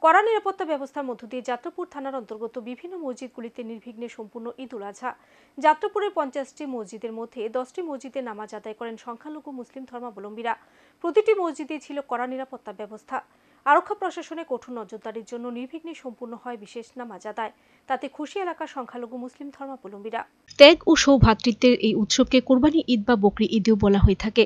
কড়া নিরাপত্তা ব্যবস্থার মধ্য দিয়ে যাত্রাপুর থানার অন্তর্গত বিভিন্ন মসজিদগুলিতে নির্বিঘ্নে সম্পূর্ণ ঈদ উল আজহা। যাত্রাপুরের 50টি মসজিদের মধ্যে 10টি মসজিদে নামাজ আদায় করেন সংখ্যালঘু মুসলিম ধর্মাবলম্বীরা। প্রতিটি মসজিদে ছিল কড়া নিরাপত্তা ব্যবস্থা। আরক্ষা প্রশাসনের কঠোর নজরদারির জন্য নির্বিঘ্নে সম্পূর্ণ হয় বিশেষ নামাজ আদায়। তাতে খুশি এলাকার সংখ্যালঘু মুসলিম ধর্মাবলম্বীরা। ত্যাগ ও সৌভ্রাতৃত্বের এই উৎসবকে কোরবানি ঈদ বা বকরি ঈদেও বলা হয়ে থাকে।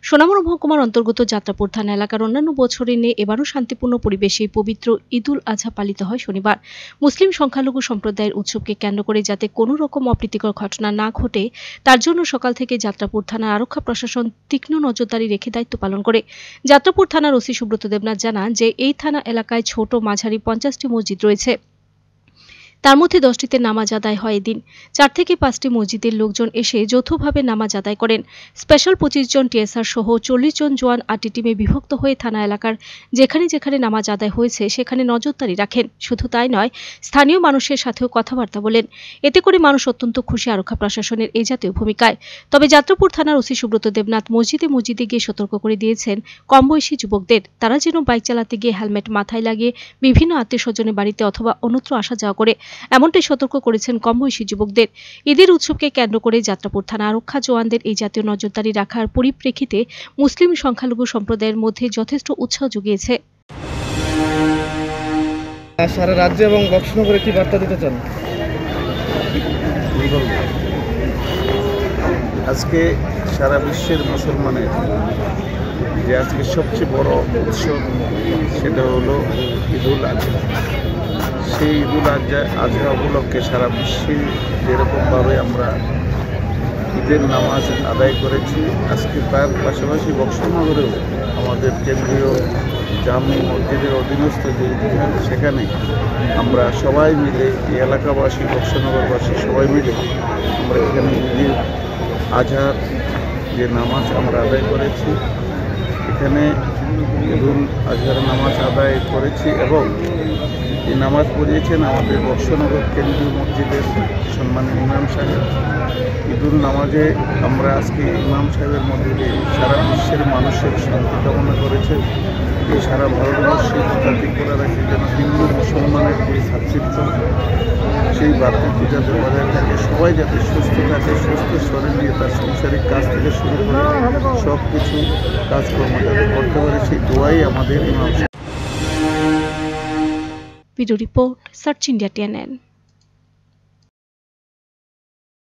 সোনামুড়া মহকুমার অন্তর্গত যাত্রাপুর থানা এলাকার অন্যান্য বছরের ন্যায় এবারও শান্তিপূর্ণ পরিবেশে পবিত্র ঈদ উল আজহা পালিত হয় শনিবার। মুসলিম সংখ্যালঘু সম্প্রদায়ের উৎসবকে কেন্দ্র করে যাতে কোনো রকম অপ্রীতিকর ঘটনা না ঘটে তার জন্য সকাল থেকে যাত্রাপুর থানার আরক্ষা প্রশাসন তীক্ষ্ণ নজরদারি রেখে দায়িত্ব পালন করে। যাত্রাপুর থানার ওসি সুব্রত দেবনাথ জানান যে এই থানা এলাকায় ছোট মাঝারি 50টি মসজিদ রয়েছে, তার মধ্যে 10টিতে নামাজ আদায় হয় এদিন। 4 থেকে 5টি মসজিদের লোকজন এসে যৌথভাবে নামাজ আদায় করেন। স্পেশাল 25 জন টিএসআর সহ 40 জন জওয়ান 8টি টিমে বিভক্ত হয়ে থানা এলাকার যেখানে যেখানে নামাজ আদায় হয়েছে সেখানে নজরদারি রাখেন। শুধু তাই নয়, স্থানীয় মানুষের সাথেও কথাবার্তা বলেন। এতে করে মানুষ অত্যন্ত খুশি আরক্ষা প্রশাসনের এই জাতীয় ভূমিকায়। তবে যাত্রাপুর থানার ওসি সুব্রত দেবনাথ মসজিদে মসজিদে গিয়ে সতর্ক করে দিয়েছেন কম বয়সী যুবকদের, তারা যেন বাইক চালাতে গিয়ে হেলমেট মাথায় লাগিয়ে বিভিন্ন আত্মীয়স্বজনের বাড়িতে অথবা অন্যত্র আসা যাওয়া করে, এমনটাই সতর্ক করেছেন কম বয়সী যুবকদের। ঈদের উৎসবকে কেন্দ্র করে যাত্রাপুর থানা আরক্ষা জওয়ানদের এই জাতীয় নজরদারি রাখার পরিপ্রেক্ষিতে মুসলিম সংখ্যালঘু সম্প্রদায়ের মধ্যে যথেষ্ট উৎসাহ জুগিয়েছে। সারা রাজ্য এবং বক্সনগরে কি বার্তা দিতে চান? আজকে সারা বিশ্বের মুসলমানের যে আজকে সবচেয়ে বড় উৎসব সেটা হলো ঈদ উল আজহা। সেই ঈদ উল আজহা উপলক্ষে সারা বিশ্বে যেরকমভাবে আমরা ঈদের নামাজ আদায় করেছি, আজকে তার পাশাপাশি বক্সনগরেও আমাদের কেন্দ্রীয় জামে মসজিদের অধীনস্থ যে ঈদগাহ সেখানে আমরা সবাই মিলে এই এলাকাবাসী বক্সনগরবাসী সবাই মিলে আমরা এখানে ঈদের আজহার যে নামাজ আমরা আদায় করেছি, এখানে ঈদ উল আজহার নামাজ আদায় করেছি এবং এই নামাজ পড়িয়েছেন আমাদের বক্সনগর কেন্দ্রীয় মসজিদের সম্মানীয় ইমাম সাহেব। ঈদুল নামাজে আমরা আজকে ইমাম সাহেবের মধ্যে দিয়ে সারা বিশ্বের মানুষের শান্তি কামনা করেছেন। এই সারা ভারতবর্ষে জাতি করে রাখে যেন হিন্দু মুসলমানের যে ভ্রাতৃত্ব, সেই ভ্রাতৃত্ব যাতে বজায় থাকে, সবাই যাতে সুস্থ থাকে, সুস্থ শরীর নিয়ে তার সাংসারিক কাজ থেকে শুরু করে সব কিছু কাজকর্ম যাতে করতে পারে, সেই দোয়াই আমাদের ইমাম সাহেব। Video report, search India TNN।